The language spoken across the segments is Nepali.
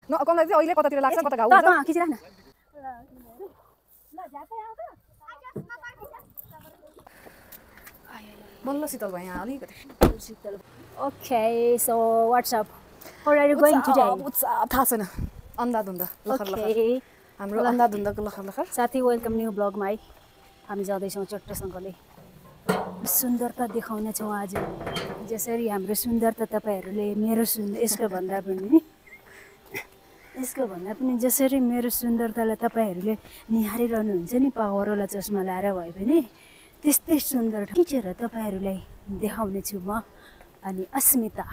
न कमलाई चाहिँ अहिले कतातिर लाग्छ कता घाउ हुन्छ खिचिराख्न बल्ल शीतल भयो यहाँ अलिकति Sheetal okay so what's up where are you going today थाहा छैन अन्धाधुन्ध लखर लखर हाम्रो अन्धाधुन्धको लखर लखर साथी वेलकम न्यू ब्लगमा है हामी जाँदैछौँ चट्टसँगले सुन्दरता देखाउने छौँ आज जसरी हाम्रो सुन्दरता तपाईँहरूले मेरो यसको भन्दा पनि जसरी मेरो सुन्दरतालाई तपाईँहरूले निहारिरहनुहुन्छ नि पावरवाला चस्मा लाएर भए पनि त्यस्तै सुन्दर खिचेर तपाईँहरूलाई देखाउने छु म अनि अस्मिता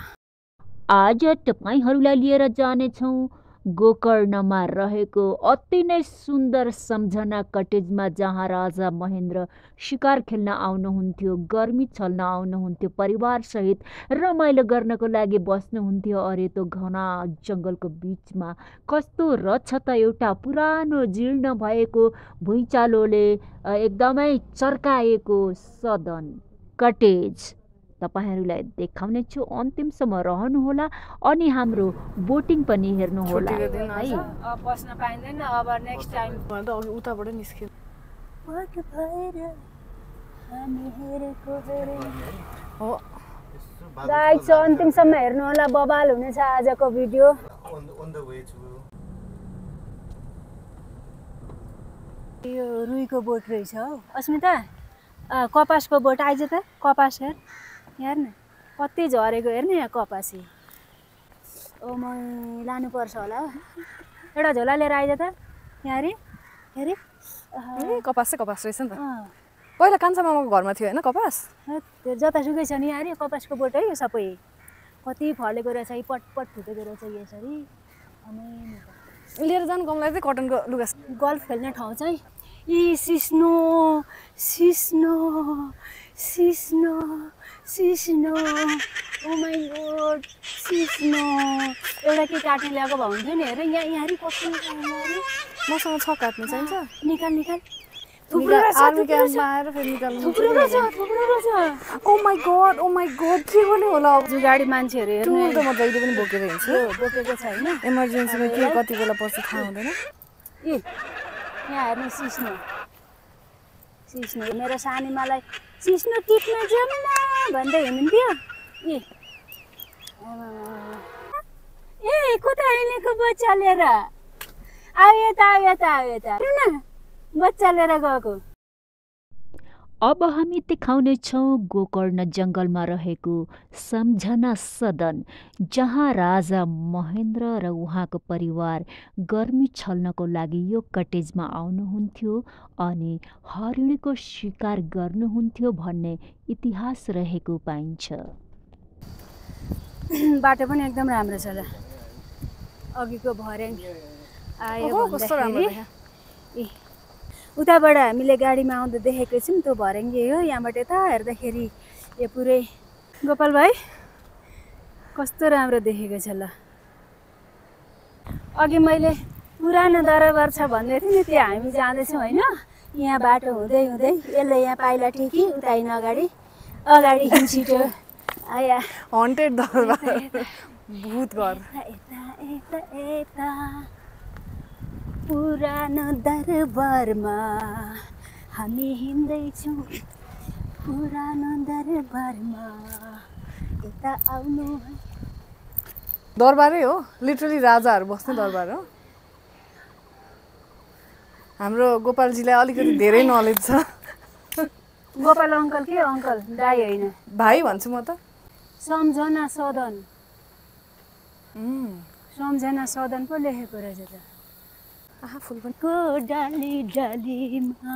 आज तपाईहरूलाई लिएर जानेछौँ गोकर्णमा रहेको अति नै सुन्दर सम्झना कटेजमा जहाँ राजा महेन्द्र शिकार खेल्न आउनुहुन्थ्यो गर्मी छल्न आउनुहुन्थ्यो परिवारसहित रमाइलो गर्नको लागि बस्नुहुन्थ्यो अरेतो घना जङ्गलको बिचमा कस्तो रहेछ त एउटा पुरानो जीर्ण भएको भुइँचालोले एकदमै चर्काएको सदन कटेज तपाईहरूलाई देखाउने छु अन्तिमसम्म रहनुहोला अनि हाम्रो बोटिङ पनि हेर्नुहोला है बस्न पाइँदैन अब नेक्स्ट टाइम भन्दा अघि उताबाट निस्क्यो हो गाइस अन्तिमसम्म हेर्नुहोला बबाल हुनेछ आजको भिडियो यो रुईको बोट रहेछ हौ अस्मिता कपासको बोट आइज त कपास हेर्न कति झरेको हेर्न यहाँ कपासी ओ म लानुपर्छ होला एउटा झोला लिएर आइज त यहाँ हेरे कपास चाहिँ कपास रहेछ नि त पहिला कान्छा मामाको घरमा थियो होइन कपास त्यो जतासुकै छ नि यहाँ कपासको बोट है यो सबै कति फलेको रहेछ है पटपट फुटेको रहेछ यसरी अनि लिएर जानु कमलाई चाहिँ कटनको लुगा गल्फ खेल्ने ठाउँ चाहिँ यी सिस्नो सिस्नो सिस्नो सिस्नो ओ माई गॉड सिस्नो एउटा के काट्ने ल्याएको भए हुन्थ्यो नि हेर यहाँ कस्तो मसँग छ काट्नु चाहिन्छ निकाल निकाल थुप्रो ओ माई गॉड के गर्ने होला जुगाडी मान्छेहरू हेर्नु त म जहिले पनि बोकेर हिँड्छु बोकेको छैन इमर्जेन्सीमा के कति बेला पर्छ थाहा हुँदैन ए यहाँ हेर्नु सिस्नो सिस्नो मेरो सानीमालाई सिस्नो टिप्न जाऊँ न भन्दै हुनुहुन्थ्यो ए कता हिँडेको बच्चा लिएर आयो त न बच्चा लिएर गएको अब हामी देखाउनेछौँ गोकर्ण जङ्गलमा रहेको सम्झना सदन जहाँ राजा महेन्द्र र उहाँको परिवार गर्मी छल्नको लागि यो कटेजमा आउनुहुन्थ्यो अनि हरिणीको शिकार गर्नुहुन्थ्यो भन्ने इतिहास रहेको पाइन्छ बाटो पनि एकदम राम्रो छ ल अघिको भर्याङ आयो भन्दाखेरि उताबाट हामीले गाडीमा आउँदा देखेको छौँ त्यो भर्याङ्गे हो यहाँबाट यता हेर्दाखेरि यो पुरै गोपाल भाइ कस्तो राम्रो देखेको छ ल अघि मैले पुरानो दरबार छ भन्दै थिएँ नि त्यो हामी जाँदैछौँ होइन यहाँ बाटो हुँदै हुँदै यसले यहाँ पाइला टेकी उता हिँड्न अगाडि छिटो आया हन्टेड दरबार भूत घर पुरानो दरबारमा हामी हिँड्दैछौँ पुरानो दरबारमा यता आउनु दरबारै हो लिटरली राजाहरू बस्ने दरबार हो हाम्रो गोपालजीलाई अलिकति धेरै नलेज छ गोपाल अङ्कल के अङ्कल दाइ होइन भाइ भन्छु म त सम्झना सदन सम्झना सदन पो लेखेको रहेछ त आहा फुल पनि को डाली डालीमा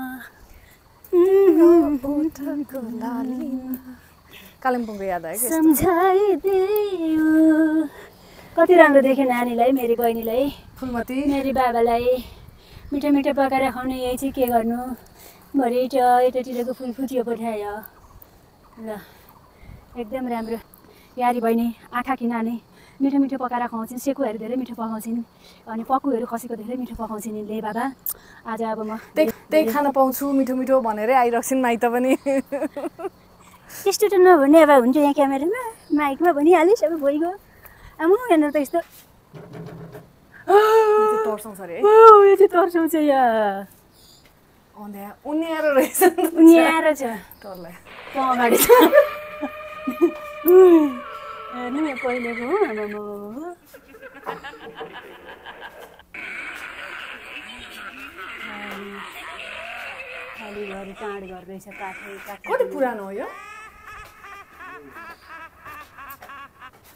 कालिम्पोङको याद आयो कि सम्झाइदियो कति राम्रो देखेँ नानीलाई मेरी बहिनीलाई फुलमती मेरी बाबालाई मिठो मिठो पकाएर खुवाउने यही चाहिँ के गर्नु भरे यतातिरको फुल फुटियो पठायो ल एकदम राम्रो यारी बहिनी आँखा कि नानी मिठो मिठो पकाएर खुवाउँछिन् सेकुहरू धेरै मिठो पकाउँछिन् अनि पकुहरू खसीको धेरै मिठो पकाउँछिन् ले बाबा आज अब म त्यही खान पाउँछु मिठो मिठो भनेरै आइरहन्छन् माइत पनि त्यस्तो त नभन्ने अब हुन्छ यहाँ क्यामेरामा माइकमा भनिहालिस् अब भइगयो आमा हेर्नु त यस्तो तर्साउँछ अरे है ओ यो चाहिँ तर्साउँछ यहाँ उन्याएर रहेछ नि त उनीएर छ टर्लाई त्यो अगाडि छ हेर्नु यहाँ पहिलेको हो आमामामा खाली घर टाँड घर रहेछ काठै काठ कति पुरानो हो यो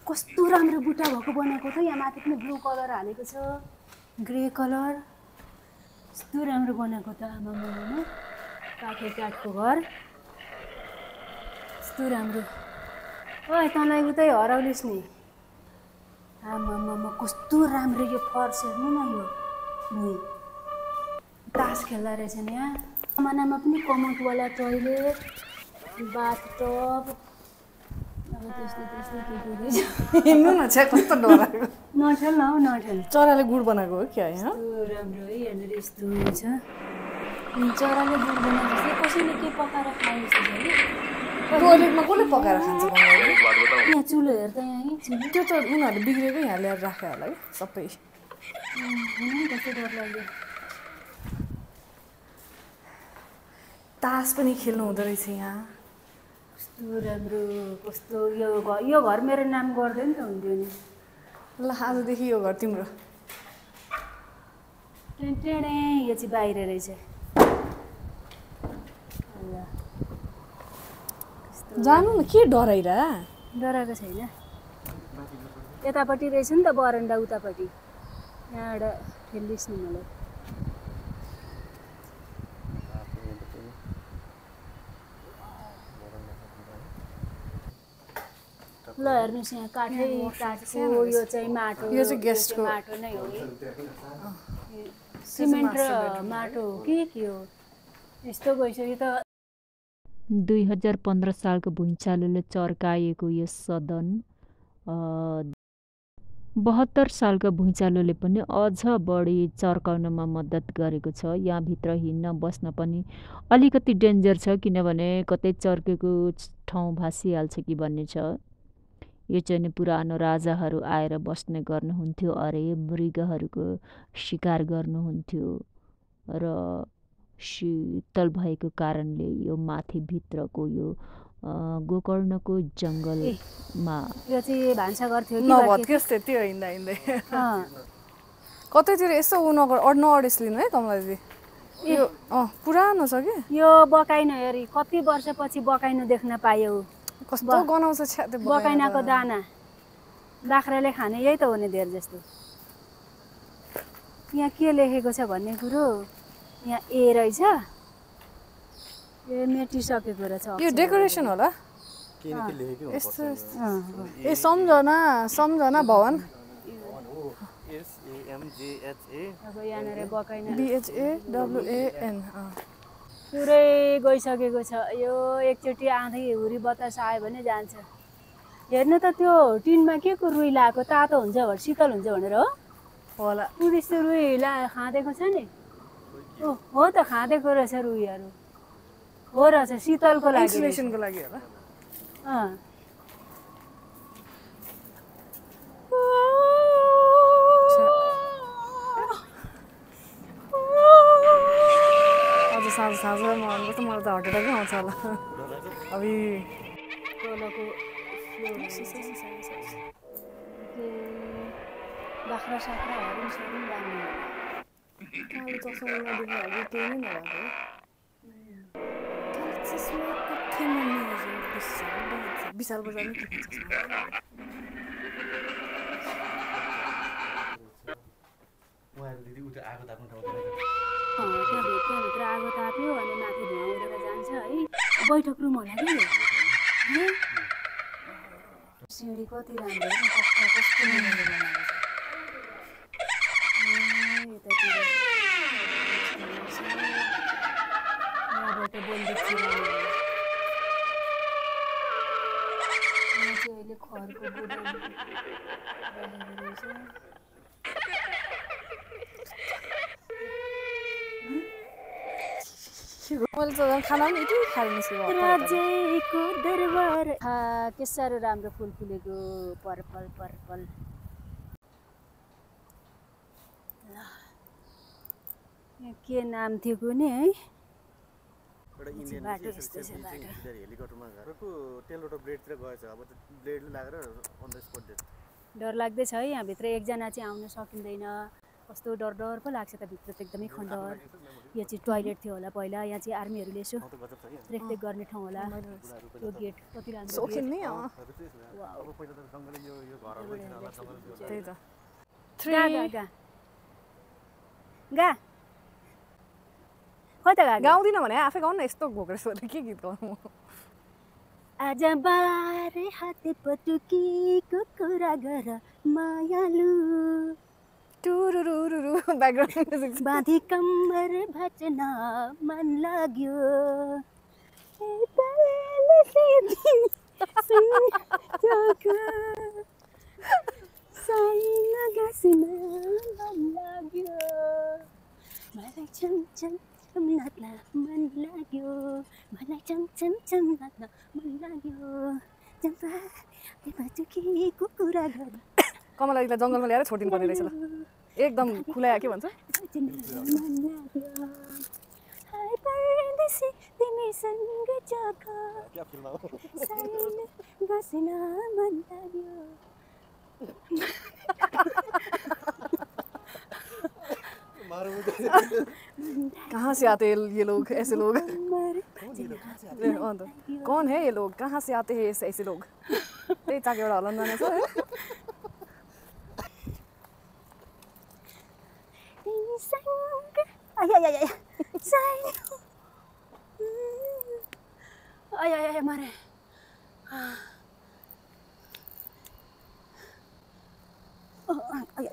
कस्तो राम्रो बुट्टा भएको बनाएको छ यहाँ माथि पनि ब्लू कलर हालेको छ ग्रे कलर कस्तो राम्रो बनाएको त आमामामा काठै काठको घर कस्तो राम्रो ओइ तँलाई उतै हराउलिस् नि आमामामा कस्तो राम्रो यो फर्स हेर्नु न यो भुइँ तास खेल्दा रहेछ नि यहाँ सामानामा पनि कमोडवाला टोइलेट बाथटब अब त्यस्तो त्यस्तो के के रहेछ हिँड्नु न छ्या कस्तो डराएको नठेल न हौ नठेल चराले गुड बनाएको हो क्या यहाँ कस्तो राम्रो है यहाँनिर यस्तो छ चराले गुड बनाएको जस्तै कसैले के पकाएर खाएको छ है टोइलेटमा कसले पकाएर खान्छ बङ्गाली यहाँ चुलो हेर्दा यहाँ है चुलो त्यो त उनीहरूले बिग्रेको यहाँ ल्याएर राख्यो होला है सबै कस्तो डर लाग्यो तास पनि खेल्नु हुँदो रहेछ यहाँ कस्तो राम्रो कस्तो यो घर मेरो नाम गर्दै नि त हुन्थ्यो नि ल आजदेखि यो घर तिम्रो टेँडे यो चाहिँ बाहिर रहेछ जानु न के डराइरा डराएको छैन यतापट्टि रहेछ नि त बरन्डा उतापट्टि यहाँबाट ठेल्लिस् नि मलाई ल हेर्नुहोस् यहाँ काठै काठको यो चाहिँ माटो यो चाहिँ गेस्टको माटो नै हो सिमेन्ट र माटो हो कि के हो यस्तो गइसक्यो त 2015 सालको भुइँचालोले चर्काएको यस सदन 72 सालको भुइँचालोले पनि अझ बढी चर्काउनमा मद्दत गरेको छ। यहाँभित्र हिँड्न बस्न पनि अलिकति डेन्जर छ, किनभने कतै चर्केको ठाउँ भाँसिहाल्छ कि भन्ने छ। यो चाहिँ नि पुरानो राजाहरू आएर बस्ने गर्नुहुन्थ्यो अरे, मृगहरूको शिकार गर्नुहुन्थ्यो र शीतल भएको कारणले यो माथि भित्रको यो गोकर्णको जङ्गलमा यो चाहिँ भान्साघर थियो कि नभत्कियोस् त्यति हिँड्दा हिँड्दै कतैतिर यसो उ नअडेस्लिनु है कमला दिदी। यो पुरानो छ कि यो बकाइनो हेरी कति वर्षपछि बकाइनो देख्न पायौ। कस्तो गनाउँछ छ्या त्यो बकाइनाको दाना बाख्राले खाने यही त हो नि धेर जस्तो। यहाँ के लेखेको छ भन्ने कुरो यहाँ ए रहेछ, ए मेटिसकेको रहेछ। यो डेकोरेसन होला यस्तो ए सम्झना भवन अब यहाँनिर बकाइना BHAWAN पुरै गइसकेको छ। यो एकचोटि आँधी हुरी बतास आयो भने जान्छ। हेर्नु त त्यो टिनमा के को रुई लगाएको, तातो हुन्छ भनेर शीतल हुन्छ भनेर हो होला। त्यस्तो रुई खाँदेको छ नि। हो त खाँदेको रहेछ रुईहरू, हो रहेछ शीतलको लागि, इन्सुलेसनको लागि होला। आज साँझ मलाई त हार्ट एट्याकै आउँछ होला। अब तलको बाख्रा साख्राहरू पनि राम्रो कालो चस्मा नदेख्नेहरू त्यही नै नभएको विशाल बजार नै के त्यहाँभित्र आगो ताप्यो अनि माथि धुवा उडेर जान्छ है। बैठक रुम होला कि सिँढी कति राम्रो कस्तो यतातिर यहाँबाट बन्दुक चिराउने चाहिँ अहिले खरको गोदाम रहेछ। मैले त खाना पनि यति खाएर निस्केको राजेको दरबार के साह्रो राम्रो फुल फुलेको पर्पल पर्पल। के नाम थियो कुनै है एउटा इन्डियन हेलिकप्टरमा घरको तेलवटा ब्लेडतिर गएछ अब त्यो ब्लेडले लागेर अन द स्पट डेथ डर लाग्दैछ है यहाँभित्र एकजना चाहिँ आउन सकिँदैन कस्तो डर डर पो लाग्छ त भित्र त एकदमै खण्डर यो चाहिँ टोयलेट थियो होला पहिला यहाँ चाहिँ आर्मीहरूले यसो रेखदेख गर्ने ठाउँ होला यो गेट कति राम्रो सोखिन नि अब पहिला त जङ्गलले यो घरहरु थिएन होला जङ्गल त्यही त गा खोइ त गा गाउँदिन भने आफै गाउँ न यस्तो घोक्रे सोध्दै के गीत गाउनु आज बारे हाते पटुकीको कुरा गर मायालु टुरुरुरुरु ब्याकग्राउन्ड म्युजिक बाँधी कम्बर भचन मन लाग्यो मलाई चमचम नाच्न मन लाग्यो मलाई चमचम नाच्न मन लाग्यो चम्पा पटुकीको कुरा गर कमलाजीलाई जङ्गलमा ल्याएर छोडिदिनु पर्ने रहेछ ल एकदम खुलायो के भन्छ तिमीसँग जग्गा बस्न मन लाग्यो कहाँ से आते हैं ये लोग ऐसे लोग कौन है ये लोग कहाँ से आते हैं ऐसे लोग त्यही चाक एउटा हलन जाने छ मारे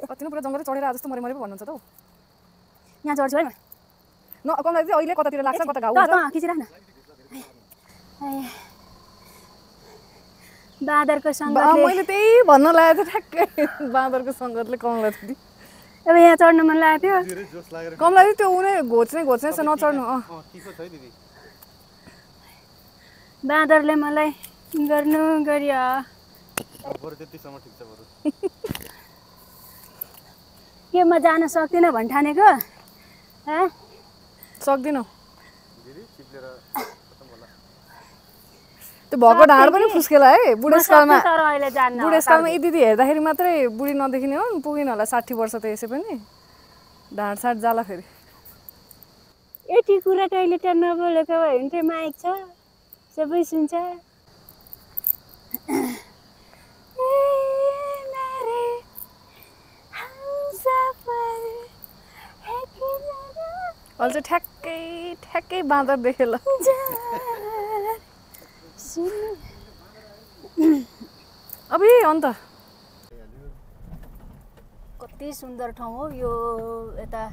कति पुरा जङ्गलै चढेर जस्तो मरे मरे पो भन्नुहुन्छ त यहाँ चढ्छु है न कमला चाहिँ अहिले कतातिर लाग्छ कता घाउ हुन्छ खिचिराख न बाँदरको सङ्गतले मैले त्यही भन्न लागेको थिएँ ठ्याक्कै बाँदरको सङ्गतले कमला दिदी अब यहाँ चढ्नु मन लाग्यो कमला दिदी त्यो उनी घोच्ने छ नचढ्नु बाँदरले मलाई गर्नु गरियो के म जान सक्दिनँ भन्ठानेको सक्दिनौ त्यो भएको ढाड पनि फुस्केला है बुढेसकालमा यी दिदी हेर्दाखेरि मात्रै बुढी नदेखिने हो पुगिन होला 60 वर्ष त यसै पनि ढाड साड जाला फेरि यति कुरा टोइलेट नबोलेको भए भने चाहिँ माइक छ सबै सुन्छ अहिले चाहिँ ठ्याक्कै बाँदर देखेँ ल अब अन्त कति सुन्दर ठाउँ हो यो यता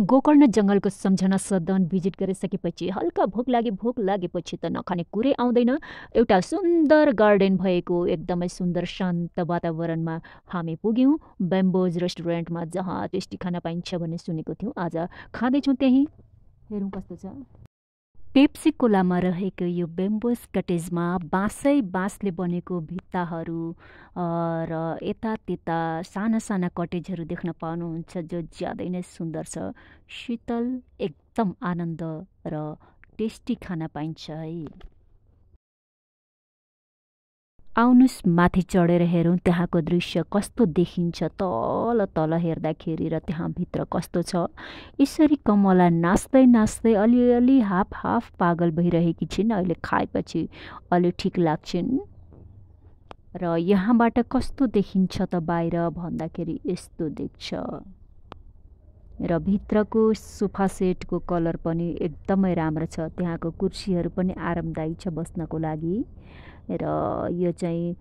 गोकर्ण जङ्गलको सम्झना सदन भिजिट गरिसकेपछि हल्का भोक लागेपछि त नखाने कुरै आउँदैन एउटा सुन्दर गार्डन भएको एकदमै सुन्दर शान्त वातावरणमा हामी पुग्यौँ बेम्बोज रेस्टुरेन्टमा जहाँ टेस्टी खाना पाइन्छ भन्ने सुनेको थियौँ आज खाँदैछौँ त्यहीँ हेरौँ कस्तो छ पेप्सी कोलामा रहेको यो बेम्बोज कटेजमा बाँसले बनेको भित्ताहरू र यता त्यता साना कटेजहरू देख्न पाउनुहुन्छ जो ज्यादै नै सुन्दर छ शीतल एकदम आनन्द र टेस्टी खाना पाइन्छ है आउनुस् माथि चढेर हेरौँ त्यहाँको दृश्य कस्तो देखिन्छ तल हेर्दाखेरि र त्यहाँ भित्र कस्तो छ यसरी कमला नाच्दै अलिअलि हाफ पागल भइरहेकी छिन् अहिले खाएपछि अलि ठिक लाग्छन् र यहाँबाट कस्तो देखिन्छ त बाहिर भन्दाखेरि यस्तो देख्छ र भित्रको सोफा सेटको कलर पनि एकदमै राम्रो छ त्यहाँको कुर्सीहरू पनि आरामदायी छ बस्नको लागि र यो चाहिँ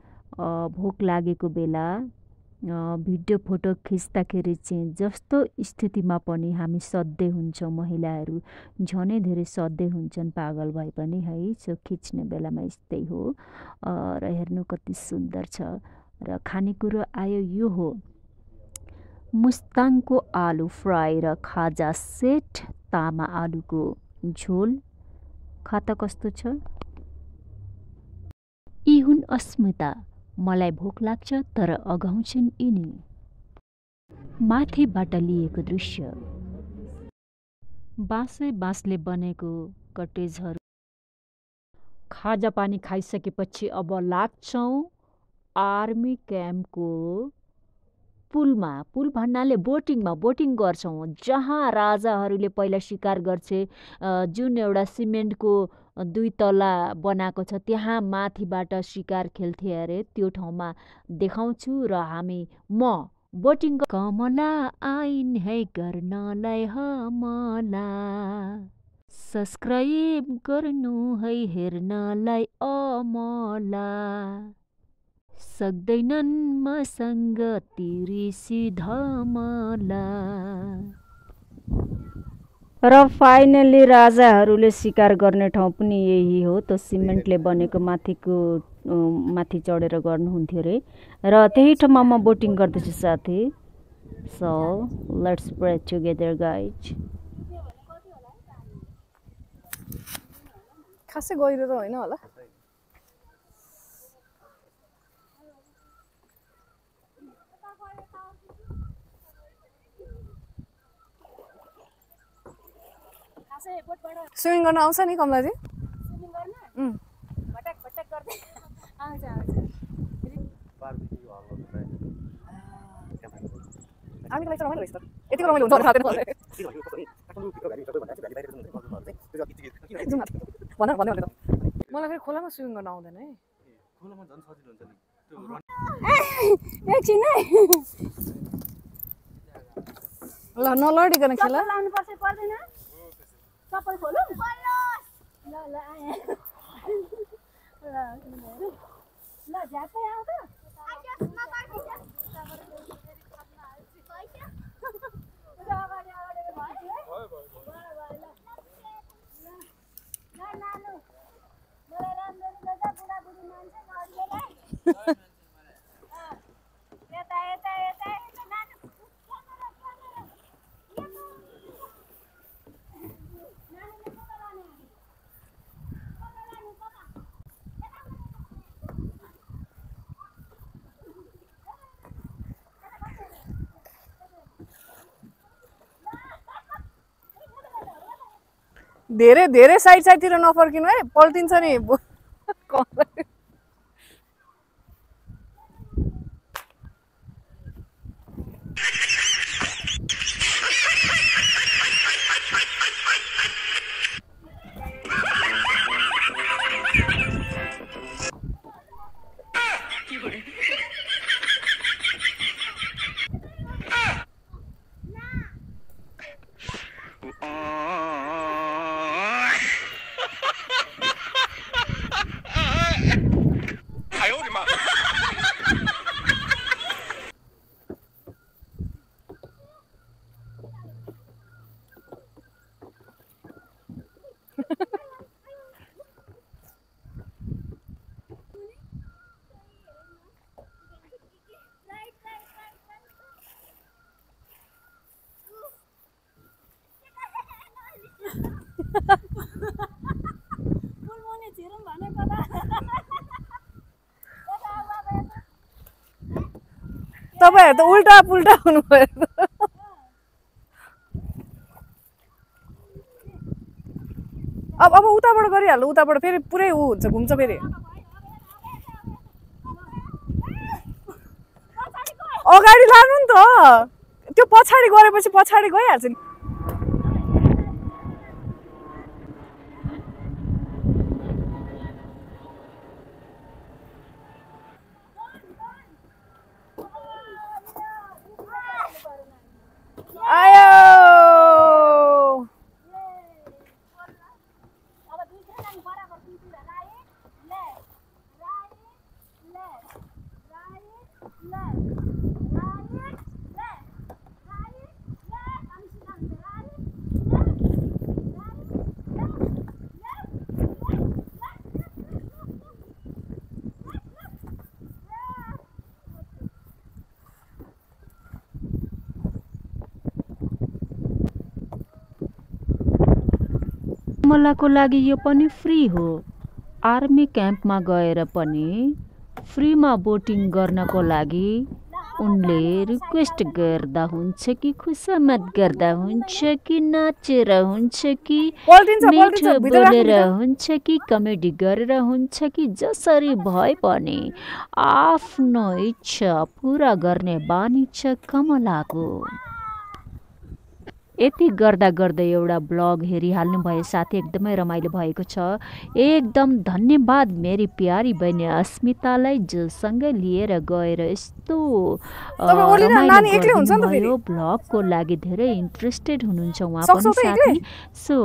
भोक लागेको बेला भिडियो फोटो खिच्दाखेरि चाहिँ जस्तो स्थितिमा पनि हामी सधैँ हुन्छौँ महिलाहरू झनै धेरै सधैँ हुन्छन् पागल भए पनि है सो खिच्ने बेलामा यस्तै हो र हेर्नु कति सुन्दर छ र खानेकुरो आयो यो हो मुस्ताङको आलु फ्राई र खाजा सेट तामा आलुको झोल खाता कस्तो छ यी हुन् अस्मिता मलाई भोक लाग्छ तर अगाउँछन् यिनी माथिबाट लिएको दृश्य। बाँसले बनेको कटेजहरू। खाजा पानी खाइसकेपछि अब लाग्छौँ आर्मी क्याम्पको पुलमा। पुल भन्नाले बोटिङ गर्छौँ, जहाँ राजाहरूले पहिला शिकार गर्छे। जुन एउटा सिमेन्टको 2 तला बनाएको छ, त्यहाँ माथिबाट शिकार खेल्थे अरे। त्यो ठाउँमा देखाउँछु र म बोटिङ। कमला आइन है गर्नलाई हमला, सब्स्क्राइब गर्नु है हेर्नलाई अमला, सक्दैनन् मसँग तिरिसी धमला। र फाइनली राजाहरूले शिकार गर्ने ठाउँ पनि यही हो। त्यो सिमेन्टले बनेको माथि चढेर गर्नुहुन्थ्यो अरे। र त्यही ठाउँमा म बोटिङ गर्दैछु साथी। So let's pray together guys. खासै गहिरो त होइन होला। स्विमिङ गर्न आउँछ नि कमलाजी? आर्मीको लागि रमाइलो रहेछ त। यतिको रमाइलो हुन्छ भन्दै मलाई फेरि खोलामा स्विमिङ गर्न आउँदैन है। खोलामा झन् सजिलो हुन्छ नि त्यो। एकछिन है, ल नलडिकन खेल। लाउनुपर्छ पर्दैन? चप्पल खोलौँ? ल ल आएँ। ल झ्याप्पै आऊ त। धेरै साइडतिर नफर्किनु है, पल्टिन्छ नि। तपाईहरु त उल्टा पुल्टा हुनुभयो। अब उताबाट गरिहाल्नु, उताबाट फेरि पुरै उ हुन्छ, घुम्छ फेरि। अगाडि लानु नि त, त्यो पछाडि गरेपछि पछाडि गइहाल्छ नि। कमलाको लागि यो पनि फ्री हो। आर्मी क्याम्पमा गएर पनि फ्रीमा बोटिङ गर्नको लागि उनले रिक्वेस्ट गर्दा हुन्छ कि खुसामत गर्दा हुन्छ कि नाचेर हुन्छ कि मिठो बोलेर हुन्छ कि कमेडी गरेर हुन्छ कि जसरी भए पनि आफ्नो इच्छा पुरा गर्ने बानी छ कमलाको। यति गर्दा गर्दै एउटा ब्लग हेरिहाल्नु भयो साथी, एकदमै रमाइलो भएको छ। एकदम धन्यवाद मेरी प्यारी बहिनी अस्मितालाई जो सँगै लिएर गएर यस्तो रमाइलो भयो। ब्लगको लागि धेरै इन्ट्रेस्टेड हुनुहुन्छ उहाँ पनि साथी। सो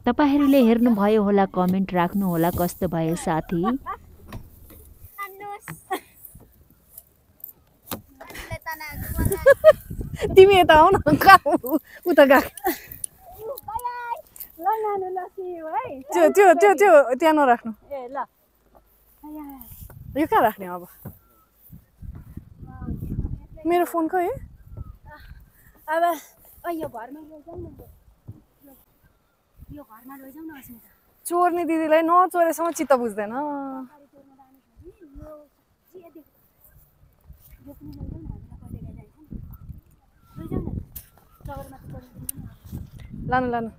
तपाईँहरूले हेर्नुभयो होला, कमेन्ट राख्नु होला कस्तो भयो साथी। तिमी यता आउ न, उता गएको त्यो त्यो त्यो त्यहाँ नराख्नु। यो कहाँ राख्ने अब? मेरो फोन खै? अब यो घरमा लैजाऊ न, यो घरमा लैजाऊ न अस्मिता। चोर्ने दिदीलाई नचोरेसम्म चित्त बुझ्दैन। लानु लानु,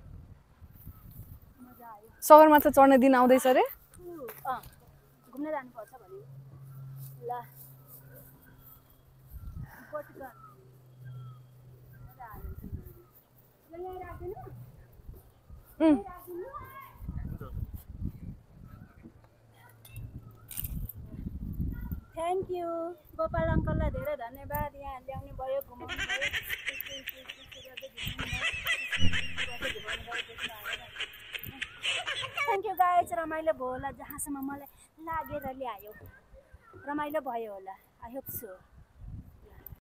सगरमाथा चढ्ने दिन आउँदैछ अरे। घुम्न जानुपर्छ भने ल थ्याङ्क यू गोपाल अङ्कललाई धेरै धन्यवाद, यहाँ ल्याउनु भयो, घुमाउनु भयो। थ्याङ्क यू गाइज, रमाइलो भयो होला जहाँसम्म मलाई लागेर ल्यायो, रमाइलो भयो होला। I hope so.